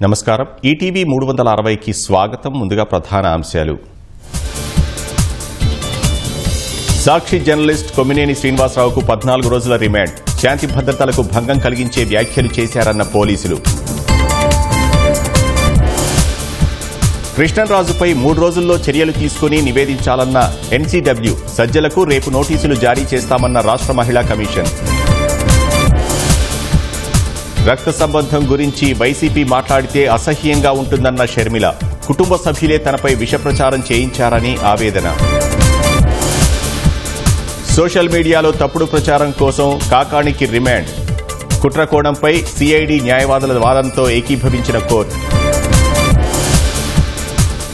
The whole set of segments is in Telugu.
నమస్కారం. ఈటీవీ 360కి స్వాగతం. ముందుగా ప్రధాన అంశాలు. సాక్షి జర్నలిస్ట్ కొమ్మినేని శ్రీనివాసరావుకు 14 రోజుల రిమాండ్. శాంతి భద్రతలకు భంగం కలిగించే వ్యాఖ్యలు చేశారన్న పోలీసులు. కృష్ణంరాజుపై 3 రోజుల్లో చర్యలు తీసుకుని నివేదించాలన్న ఎన్సీడబ్ల్యూ. సజ్జలకు రేపు నోటీసులు జారీ చేస్తామన్న రాష్ట్ర మహిళా కమిషన్. రక్త సంబంధం గురించి వైసీపీ మాట్లాడితే అసహ్యంగా ఉంటుందన్న షర్మిల. కుటుంబ సభ్యులే తనపై విషప్రచారం చేయించారని ఆవేదన. సోషల్ మీడియాలో తప్పుడు ప్రచారం కోసం కాకాణికి రిమాండ్. కుట్రకోణంపై సిఐడి న్యాయవాదుల వాదనతో ఏకీభవించిన కోర్టు.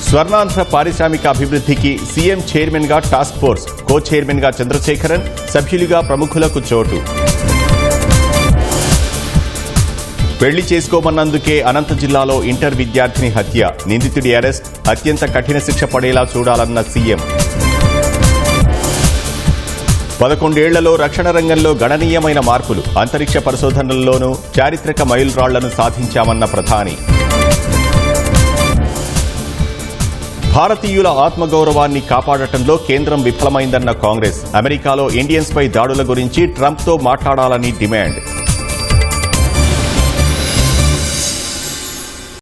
స్వర్ణాంధ్ర పారిశ్రామిక అభివృద్ధికి సీఎం చైర్మన్ గా టాస్క్ ఫోర్స్. కో చైర్మన్ గా చంద్రశేఖరన్, సభ్యులుగా ప్రముఖులకు చోటు. పెళ్లి చేసుకోమన్నందుకే అనంత జిల్లాలో ఇంటర్ విద్యార్థిని హత్య. నిందితుడి అరెస్ట్. అత్యంత కఠిన శిక్ష పడేలా చూడాలన్న సీఎం. 11 ఏళ్లలో రక్షణ రంగంలో గణనీయమైన మార్పులు. అంతరిక్ష పరిశోధనల్లోనూ చారిత్రక మైలురాళ్లను సాధించామన్న ప్రధాని. భారతీయుల ఆత్మగౌరవాన్ని కాపాడటంలో కేంద్రం విఫలమైందన్న కాంగ్రెస్. అమెరికాలో ఇండియన్స్పై దాడుల గురించి ట్రంప్తో మాట్లాడాలని డిమాండ్.